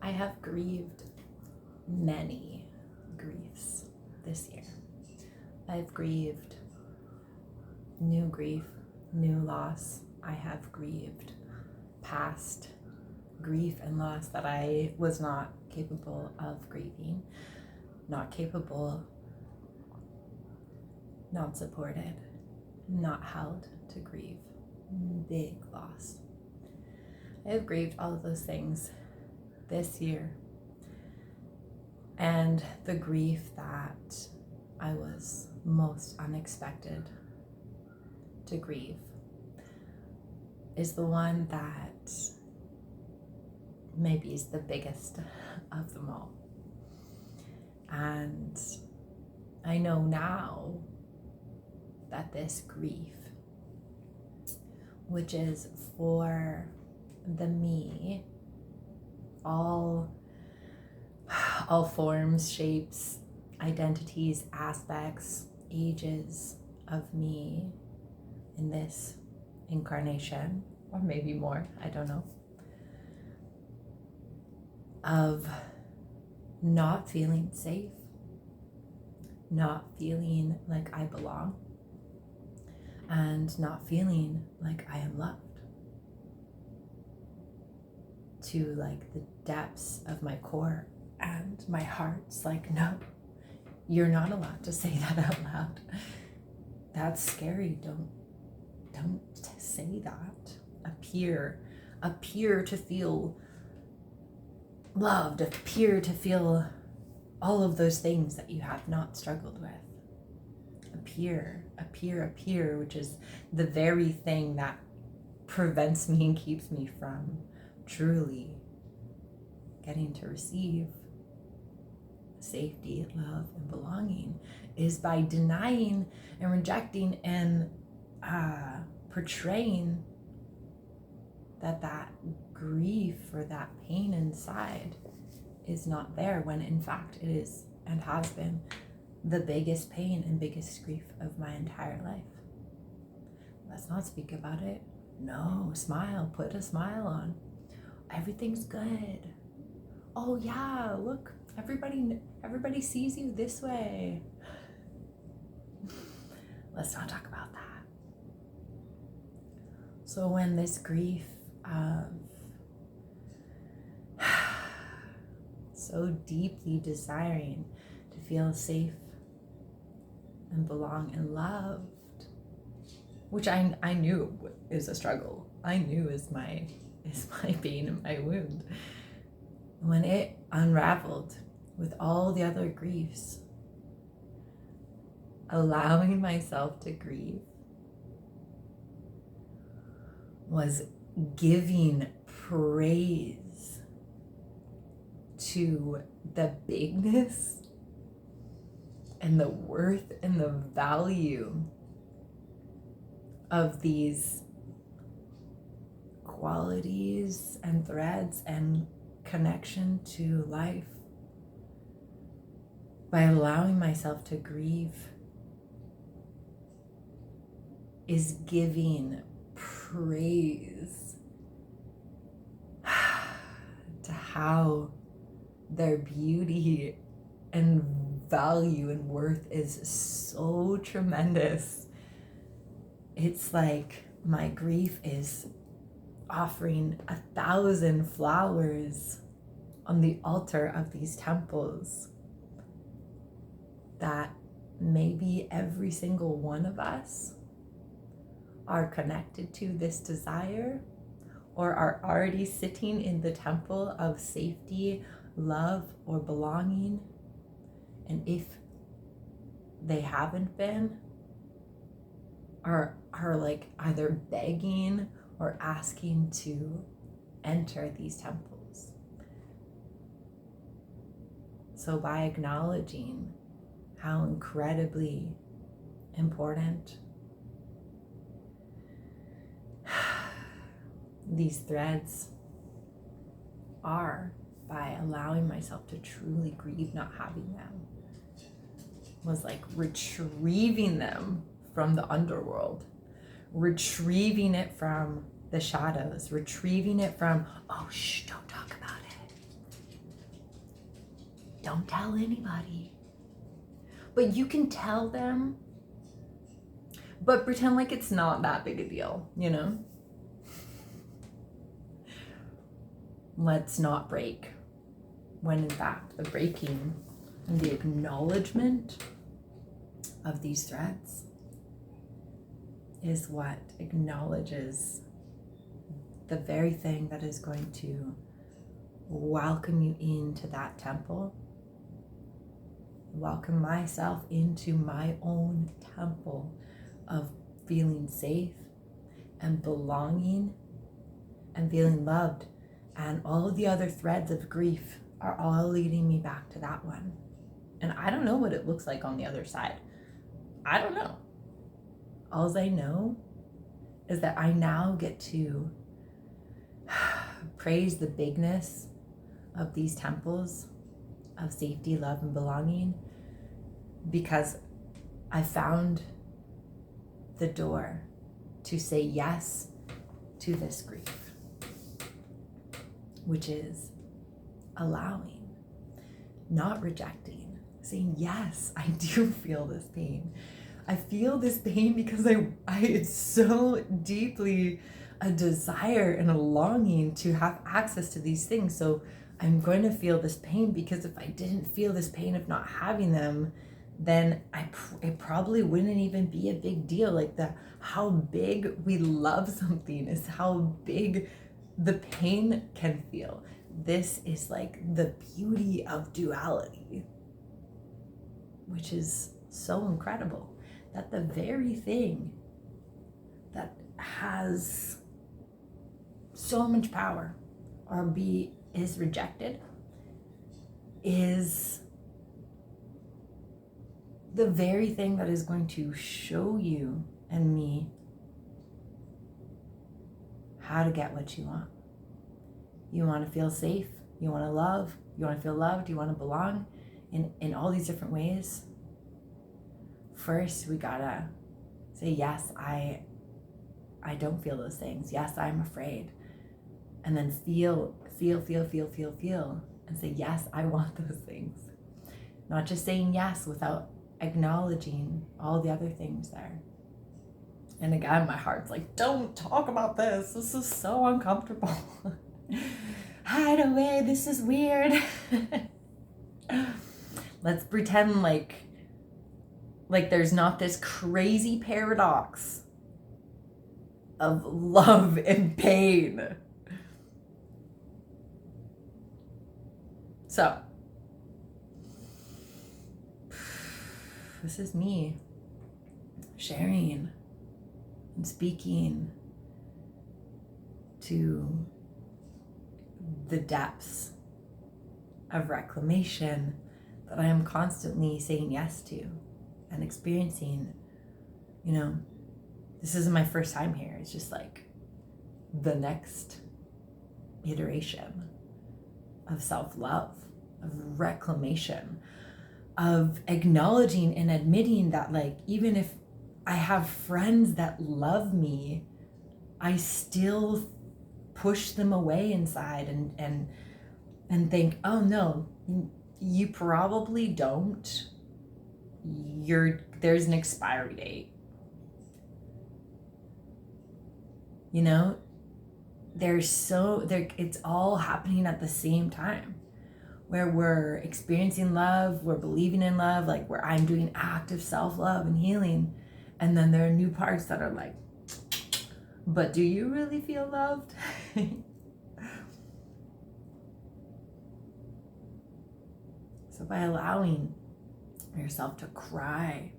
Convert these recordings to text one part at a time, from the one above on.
I have grieved many griefs this year. I've grieved new grief, new loss. I have grieved past grief and loss that I was not capable of grieving, not capable, not supported, not held to grieve. Big loss. I have grieved all of those things this year. And the grief that I was most unexpected to grieve is the one that maybe is the biggest of them all. And I know now that this grief, which is for the me, all forms, shapes, identities, aspects, ages of me in this incarnation, or maybe more, I don't know, of not feeling safe, not feeling like I belong, and not feeling like I am loved. To like the depths of my core and my heart's like, no, you're not allowed to say that out loud. That's scary. Don't say that. Appear to feel loved, appear to feel all of those things that you have not struggled with. Appear, which is the very thing that prevents me and keeps me from truly getting to receive safety, love, and belonging, is by denying and rejecting and portraying that grief or that pain inside is not there, when in fact it is and has been the biggest pain and biggest grief of my entire life. Let's not speak about it. No, smile, put a smile on. Everything's good. Oh yeah, look, everybody sees you this way. Let's not talk about that. So when this grief of so deeply desiring to feel safe and belong and loved, which I knew is a struggle, I knew is my pain and my wound, when it unraveled with all the other griefs, allowing myself to grieve was giving praise to the bigness and the worth and the value of these qualities and threads and connection to life, by allowing myself to grieve, is giving praise to how their beauty and value and worth is so tremendous. It's like my grief is offering 1,000 flowers on the altar of these temples that maybe every single one of us are connected to this desire, or are already sitting in the temple of safety, love, or belonging. And if they haven't been, are like either begging or asking to enter these temples. So by acknowledging how incredibly important these threads are, by allowing myself to truly grieve not having them, was like retrieving them from the underworld, retrieving it from the shadows, retrieving it from, oh, shh, don't talk about it. don't tell anybody. But you can tell them, but pretend like it's not that big a deal, you know? Let's not break. When in fact, the breaking and the acknowledgement of these threads is what acknowledges the very thing that is going to welcome you into that temple, welcome myself into my own temple of feeling safe and belonging and feeling loved. And all of the other threads of grief are all leading me back to that one. And I don't know what it looks like on the other side. I don't know. All I know is that I now get to praise the bigness of these temples of safety, love, and belonging, because I found the door to say yes to this grief, which is allowing, not rejecting, saying, yes, I do feel this pain. I feel this pain because it's so deeply a desire and a longing to have access to these things. So I'm going to feel this pain, because if I didn't feel this pain of not having them, then it probably wouldn't even be a big deal. Like how big we love something is how big the pain can feel. This is like the beauty of duality, which is so incredible, that the very thing that has so much power is rejected is the very thing that is going to show you and me how to get what you want. You want to feel safe, you want to love, you want to feel loved, you want to belong in all these different ways. First, we gotta say, yes, I don't feel those things. Yes, I'm afraid. And then feel, and say, yes, I want those things. Not just saying yes without acknowledging all the other things there. And again, my heart's like, don't talk about this. This is so uncomfortable. Hide away, this is weird. Let's pretend like there's not this crazy paradox of love and pain. So, this is me sharing and speaking to the depths of reclamation that I am constantly saying yes to and experiencing. You know, this isn't my first time here. It's just like the next iteration of self-love, of reclamation, of acknowledging and admitting that, like, even if I have friends that love me, I still push them away inside and think, oh no, you probably don't. There's an expiry date. You know, it's all happening at the same time, where we're experiencing love, we're believing in love, like where I'm doing active self-love and healing. And then there are new parts that are like, but do you really feel loved? So by allowing yourself to cry,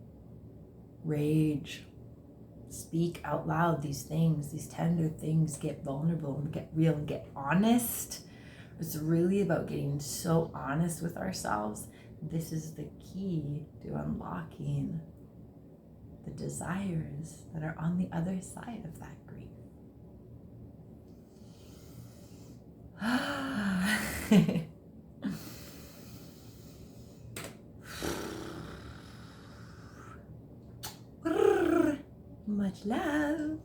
rage, speak out loud these things, these tender things, get vulnerable and get real and get honest. It's really about getting so honest with ourselves. This is the key to unlocking the desires that are on the other side of that grief. Much love.